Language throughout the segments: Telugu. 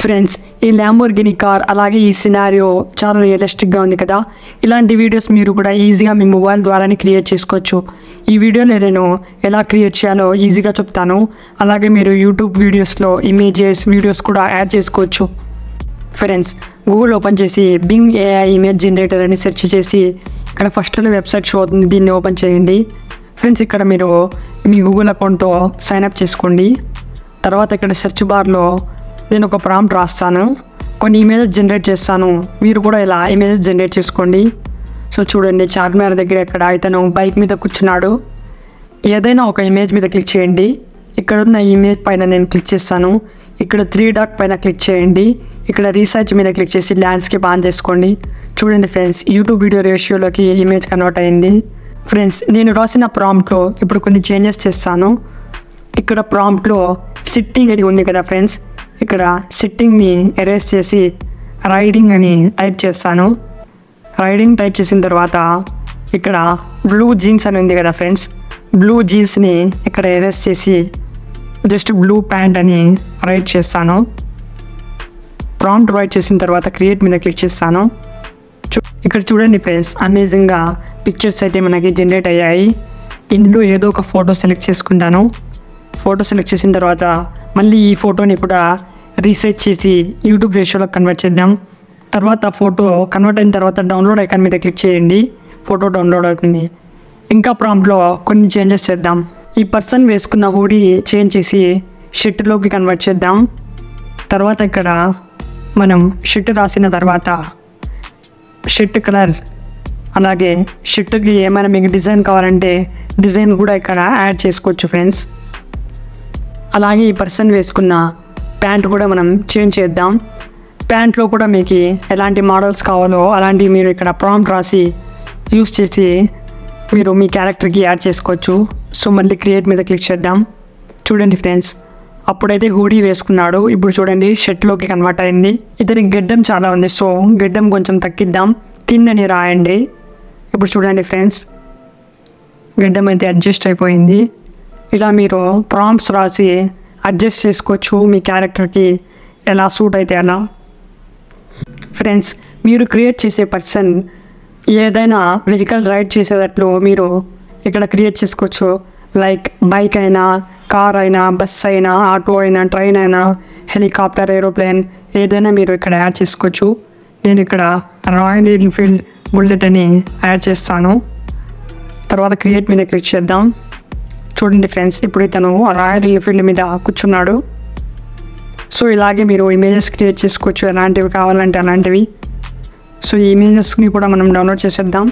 ఫ్రెండ్స్, ఈ ల్యాంబోర్గిని కార్ అలాగే ఈ సినారియో చాలా రియలిస్టిక్గా ఉంది కదా. ఇలాంటి వీడియోస్ మీరు కూడా ఈజీగా మీ మొబైల్ ద్వారానే క్రియేట్ చేసుకోవచ్చు. ఈ వీడియోలో నేను ఎలా క్రియేట్ చేయాలో ఈజీగా చెప్తాను. అలాగే మీరు యూట్యూబ్ వీడియోస్లో ఇమేజెస్ వీడియోస్ కూడా యాడ్ చేసుకోవచ్చు. ఫ్రెండ్స్, గూగుల్ ఓపెన్ చేసి బింగ్ ఏఐ ఇమేజ్ జనరేటర్ అని సెర్చ్ చేసి ఇక్కడ ఫస్ట్లో వెబ్సైట్ షో అవుతుంది, దీన్ని ఓపెన్ చేయండి. ఫ్రెండ్స్, ఇక్కడ మీరు మీ గూగుల్ అకౌంట్తో సైన్అప్ చేసుకోండి. తర్వాత ఇక్కడ సెర్చ్ బార్లో నేను ఒక ప్రాంప్ట్ రాస్తాను, కొన్ని ఇమేజెస్ జనరేట్ చేస్తాను. మీరు కూడా ఇలా ఇమేజెస్ జనరేట్ చేసుకోండి. సో చూడండి, చార్మినార్ దగ్గర ఇక్కడ ఇతను బైక్ మీద కూర్చున్నాడు. ఏదైనా ఒక ఇమేజ్ మీద క్లిక్ చేయండి. ఇక్కడ ఉన్న ఇమేజ్ పైన నేను క్లిక్ చేస్తాను. ఇక్కడ 3 డాట్ పైన క్లిక్ చేయండి. ఇక్కడ రీసెర్చ్ మీద క్లిక్ చేసి ల్యాండ్స్కేప్ ఆన్ చేసుకోండి. చూడండి ఫ్రెండ్స్, యూట్యూబ్ వీడియో రేషియోలోకి ఇమేజ్ కన్వర్ట్ అయింది. ఫ్రెండ్స్, నేను రాసిన ప్రాంప్ట్లో ఇప్పుడు కొన్ని చేంజెస్ చేస్తాను. ఇక్కడ ప్రాంప్ట్లో సిట్టింగ్ అని ఉంది కదా ఫ్రెండ్స్, ఇక్కడ సిట్టింగ్ని ఎరేస్ చేసి రైడింగ్ అని టైప్ చేస్తాను. రైడింగ్ టైప్ చేసిన తర్వాత ఇక్కడ బ్లూ జీన్స్ అని ఉంది కదా ఫ్రెండ్స్, బ్లూ జీన్స్ని ఇక్కడ ఎరేస్ చేసి జస్ట్ బ్లూ ప్యాంట్ అని రైట్ చేస్తాను. ప్రాంప్ట్ రైట్ చేసిన తర్వాత క్రియేట్ మీద క్లిక్ చేస్తాను. ఇక్కడ చూడండి ఫ్రెండ్స్, అమేజింగ్గా పిక్చర్స్ అయితే మనకి జనరేట్ అయ్యాయి. ఇందులో ఏదో ఒక ఫోటో సెలెక్ట్ చేసుకుంటాను. ఫోటో సెలెక్ట్ చేసిన తర్వాత మళ్ళీ ఈ ఫోటోని కూడా రీసెర్చ్ చేసి యూట్యూబ్ రేషియోలో కన్వర్ట్ చేద్దాం. తర్వాత ఫోటో కన్వర్ట్ అయిన తర్వాత డౌన్లోడ్ ఐకాన్ మీద క్లిక్ చేయండి, ఫోటో డౌన్లోడ్ అవుతుంది. ఇంకా ప్రాంప్ట్లో కొన్ని చేంజెస్ చేద్దాం. ఈ పర్సన్ వేసుకున్న హూడీ చేంజ్ చేసి షర్ట్లోకి కన్వర్ట్ చేద్దాం. తర్వాత ఇక్కడ మనం షర్ట్ రాసిన తర్వాత షర్ట్ కలర్ అలాగే షర్ట్కి ఏమైనా మీకు డిజైన్ కావాలంటే డిజైన్ కూడా ఇక్కడ యాడ్ చేసుకోవచ్చు ఫ్రెండ్స్. అలాగే ఈ పర్సన్ వేసుకున్న ప్యాంట్ కూడా మనం చేంజ్ చేద్దాం. ప్యాంట్లో కూడా మీకు ఎలాంటి మోడల్స్ కావాలో అలాంటివి మీరు ఇక్కడ ప్రాంప్ట్ రాసి యూస్ చేసి మీరు మీ క్యారెక్టర్కి యాడ్ చేసుకోవచ్చు. సో మళ్ళీ క్రియేట్ మీద క్లిక్ చేద్దాం. చూడండి ఫ్రెండ్స్, అప్పుడైతే హూడీ వేసుకున్నాడు, ఇప్పుడు చూడండి షర్ట్లోకి కన్వర్ట్ అయింది. ఇతనికి గడ్డం చాలా ఉంది, సో గడ్డం కొంచెం తగ్గిద్దాం, థిన్ అని రాయండి. ఇప్పుడు చూడండి ఫ్రెండ్స్, గడ్డం అయితే అడ్జస్ట్ అయిపోయింది. ఇలా మీరు ప్రాంప్ట్స్ రాసి అడ్జస్ట్ చేసుకోవచ్చు మీ క్యారెక్టర్కి ఎలా సూట్ అయితే అలా. ఫ్రెండ్స్, మీరు క్రియేట్ చేసే పర్సన్ ఏదైనా వెహికల్ రైడ్ చేసేటట్లు మీరు ఇక్కడ క్రియేట్ చేసుకోవచ్చు. లైక్ బైక్ అయినా, కార్ అయినా, బస్ అయినా, ఆటో అయినా, ట్రైన్ అయినా, హెలికాప్టర్, ఏరోప్లేన్ ఏదైనా మీరు ఇక్కడ యాడ్ చేసుకోవచ్చు. నేను ఇక్కడ రాయల్ ఎన్ఫీల్డ్ బుల్లెట్ అని యాడ్ చేస్తాను. తర్వాత క్రియేట్ మీద క్లిక్ చేద్దాం. చూడండి ఫ్రెండ్స్, ఇప్పుడు ఇతను రాయల్ ఎన్ఫీల్డ్ మీద కూర్చున్నాడు. సో ఇలాగే మీరు ఇమేజెస్ క్రియేట్ చేసుకోవచ్చు, ఎలాంటివి కావాలంటే అలాంటివి. సో ఈ ఇమేజెస్ని కూడా మనం డౌన్లోడ్ చేసేద్దాం.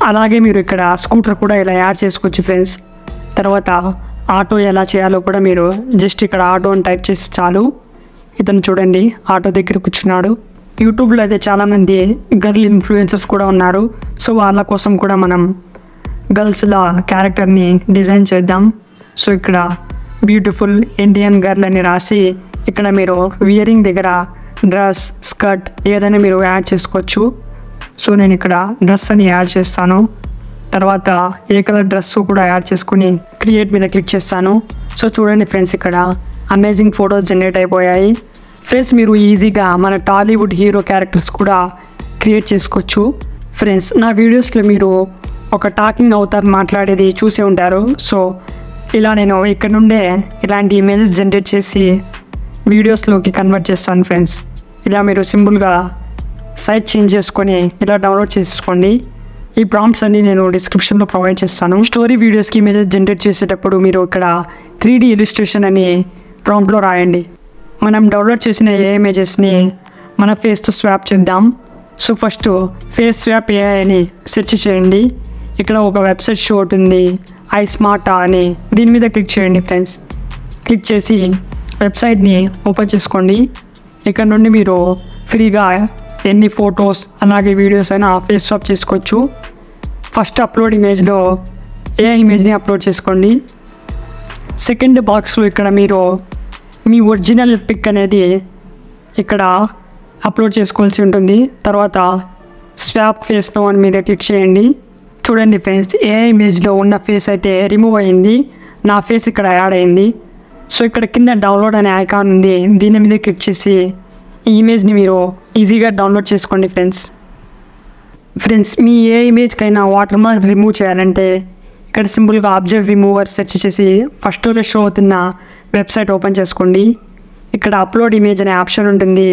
అలాగే మీరు ఇక్కడ స్కూటర్ కూడా ఇలా యాడ్ చేసుకోవచ్చు ఫ్రెండ్స్. తర్వాత ఆటో ఎలా చేయాలో కూడా మీరు జస్ట్ ఇక్కడ ఆటో అని టైప్ చేసి చాలు. ఇతను చూడండి ఆటో దగ్గర కూర్చున్నాడు. యూట్యూబ్లో అయితే చాలామంది గర్ల్ ఇన్ఫ్లుయెన్సర్స్ కూడా ఉన్నారు. సో వాళ్ళ కోసం కూడా మనం గర్ల్స్లా క్యారెక్టర్ని డిజైన్ చేద్దాం. సో ఇక్కడ బ్యూటిఫుల్ ఇండియన్ గర్ల్ అని రాసి ఇక్కడ మీరు వియరింగ్ దగ్గర డ్రెస్, స్కర్ట్ ఏదైనా మీరు యాడ్ చేసుకోవచ్చు. సో నేను ఇక్కడ డ్రెస్ అని యాడ్ చేస్తాను. తర్వాత ఏ కలర్ డ్రెస్ కూడా యాడ్ చేసుకుని క్రియేట్ మీద క్లిక్ చేస్తాను. సో చూడండి ఫ్రెండ్స్, ఇక్కడ అమేజింగ్ ఫొటోస్ జనరేట్ అయిపోయాయి. ఫ్రెండ్స్, మీరు ఈజీగా మన టాలీవుడ్ హీరో క్యారెక్టర్స్ కూడా క్రియేట్ చేసుకోవచ్చు. ఫ్రెండ్స్, నా వీడియోస్లో మీరు ఒక టాకింగ్ అవతార్ మాట్లాడేది చూసే ఉంటారు. సో ఇలా నేను ఇక్కడ నుండే ఇలాంటి ఇమేజెస్ జనరేట్ చేసి వీడియోస్లోకి కన్వర్ట్ చేస్తాను ఫ్రెండ్స్. ఇలా మీరు సింపుల్గా సైజ్ చేంజ్ చేసుకొని ఇలా డౌన్లోడ్ చేసుకోండి. ఈ ప్రాంప్ట్స్ అన్ని నేను డిస్క్రిప్షన్లో ప్రొవైడ్ చేస్తాను. స్టోరీ వీడియోస్కి ఇమేజెస్ జనరేట్ చేసేటప్పుడు మీరు ఇక్కడ 3D ఇలిస్ట్రేషన్ అని ప్రాంప్ట్లో రాయండి. మనం డౌన్లోడ్ చేసిన ఏ ఇమేజెస్ని మన ఫేస్తో స్వాప్ చేద్దాం. So first face swap AI అని సెర్చ్ చేయండి. ఇక్కడ ఒక వెబ్సైట్ షో అవుతుంది, iSmarta అని, దీని మీద క్లిక్ చేయండి ఫ్రెండ్స్. క్లిక్ చేసి వెబ్సైట్ని ఓపెన్ చేసుకోండి. ఇక్కడ నుండి మీరు ఫ్రీగా ఎన్ని ఫొటోస్ అలాగే వీడియోస్ అయినా ఫేస్ స్వాప్ చేసుకోవచ్చు. ఫస్ట్ అప్లోడ్ ఇమేజ్లో ఏ ఇమేజ్ని అప్లోడ్ చేసుకోండి. సెకండ్ బాక్స్లో ఇక్కడ మీరు మీ ఒరిజినల్ పిక్ అనేది ఇక్కడ అప్లోడ్ చేసుకోవాల్సి ఉంటుంది. తర్వాత స్వాప్ ఫేస్తో అని మీద క్లిక్ చేయండి. చూడండి ఫ్రెండ్స్, ఏ ఇమేజ్లో ఉన్న ఫేస్ అయితే రిమూవ్ అయింది, నా ఫేస్ ఇక్కడ యాడ్ అయింది. సో ఇక్కడ కింద డౌన్లోడ్ అనే ఐకాన్ ఉంది, దీని మీద క్లిక్ చేసి ఈ ఇమేజ్ని మీరు ఈజీగా డౌన్లోడ్ చేసుకోండి ఫ్రెండ్స్. మీ ఏ ఇమేజ్కైనా వాటర్ మార్క్ రిమూవ్ చేయాలంటే ఇక్కడ సింపుల్గా ఆబ్జెక్ట్ రిమూవర్ సెర్చ్ చేసి ఫస్ట్లో షో అవుతున్న వెబ్సైట్ ఓపెన్ చేసుకోండి. ఇక్కడ అప్లోడ్ ఇమేజ్ అనే ఆప్షన్ ఉంటుంది,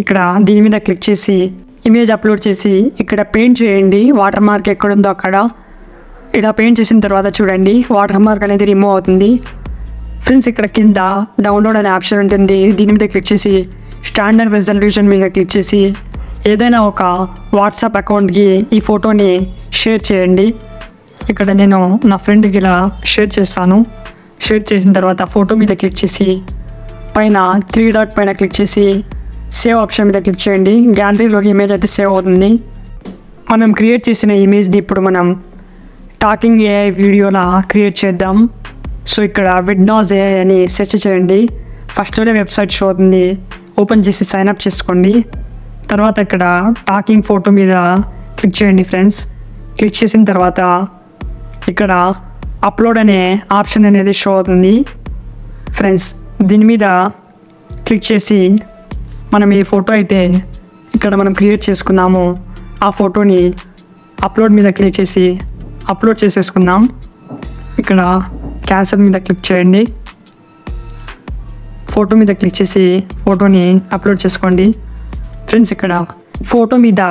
ఇక్కడ దీని మీద క్లిక్ చేసి ఇమేజ్ అప్లోడ్ చేసి ఇక్కడ పెయింట్ చేయండి. వాటర్ మార్క్ ఎక్కడుందో అక్కడ ఇలా పెయింట్ చేసిన తర్వాత చూడండి వాటర్ మార్క్ అనేది రిమూవ్ అవుతుంది. ఫ్రెండ్స్ ఇక్కడ కింద డౌన్లోడ్ అనే ఆప్షన్ ఉంటుంది, దీని మీద క్లిక్ చేసి స్టాండర్డ్ రెజల్యూషన్ మీద క్లిక్ చేసి ఏదైనా ఒక వాట్సాప్ అకౌంట్కి ఈ ఫోటోని షేర్ చేయండి. ఇక్కడ నేను నా ఫ్రెండ్కి ఇలా షేర్ చేస్తాను. షేర్ చేసిన తర్వాత ఫోటో మీద క్లిక్ చేసి పైన 3 డాట్ పైన క్లిక్ చేసి సేవ్ ఆప్షన్ మీద క్లిక్ చేయండి. గ్యాలరీలోకి ఇమేజ్ అయితే సేవ్ అవుతుంది. మనం క్రియేట్ చేసిన ఇమేజ్ని ఇప్పుడు మనం టాకింగ్ ఏఐ వీడియోలా క్రియేట్ చేద్దాం. సో ఇక్కడ విడ్నాజ్ ఏఐ అని సెర్చ్ చేయండి. ఫస్ట్లోనే వెబ్సైట్ షో అవుతుంది, ఓపెన్ చేసి సైన్అప్ చేసుకోండి. తర్వాత ఇక్కడ టాకింగ్ ఫోటో మీద క్లిక్ చేయండి ఫ్రెండ్స్. క్లిక్ చేసిన తర్వాత ఇక్కడ అప్లోడ్ అనే ఆప్షన్ అనేది షో అవుతుంది ఫ్రెండ్స్. దీని మీద క్లిక్ చేసి మనం ఏ ఫోటో అయితే ఇక్కడ మనం క్రియేట్ చేసుకున్నామో ఆ ఫోటోని అప్లోడ్ మీద క్లిక్ చేసి అప్లోడ్ చేసేసుకుందాం. ఇక్కడ క్యాన్సల్ మీద క్లిక్ చేయండి. ఫోటో మీద క్లిక్ చేసి ఫోటోని అప్లోడ్ చేసుకోండి ఫ్రెండ్స్. ఇక్కడ ఫోటో మీద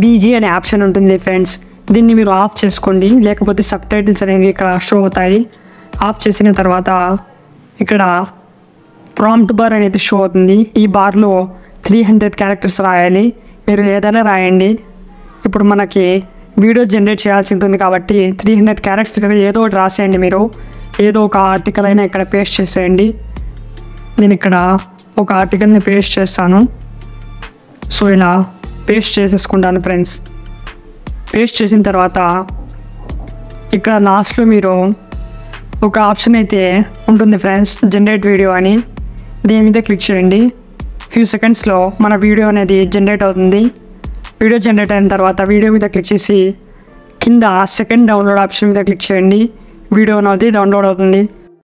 బీజీ అనే ఆప్షన్ ఉంటుంది ఫ్రెండ్స్, దీన్ని మీరు ఆఫ్ చేసుకోండి, లేకపోతే సబ్ టైటిల్స్ అనేవి ఇక్కడ షో అవుతాయి. ఆఫ్ చేసిన తర్వాత ఇక్కడ ప్రాంప్ట్ బార్ అనేది షో అవుతుంది. ఈ బార్లో 300 క్యారెక్టర్స్ రాయాలి, మీరు ఏదైనా రాయండి. ఇప్పుడు మనకి వీడియో జనరేట్ చేయాల్సి ఉంటుంది కాబట్టి 300 క్యారెక్టర్స్ ఏదో ఒకటి రాసేయండి. మీరు ఏదో ఒక ఆర్టికల్ అయినా ఇక్కడ పేస్ట్ చేసేయండి. నేను ఇక్కడ ఒక ఆర్టికల్ని పేస్ట్ చేస్తాను. సో ఇలా పేస్ట్ చేసేసుకుంటాను ఫ్రెండ్స్. పేస్ట్ చేసిన తర్వాత ఇక్కడ లాస్ట్లో మీరు ఒక ఆప్షన్ అయితే ఉంటుంది ఫ్రెండ్స్, జనరేట్ వీడియో అని, దీని మీద క్లిక్ చేయండి. ఫ్యూ సెకండ్స్లో మన వీడియో అనేది జనరేట్ అవుతుంది. వీడియో జనరేట్ అయిన తర్వాత వీడియో మీద క్లిక్ చేసి కింద సెకండ్ డౌన్లోడ్ ఆప్షన్ మీద క్లిక్ చేయండి. వీడియో అనేది డౌన్లోడ్ అవుతుంది.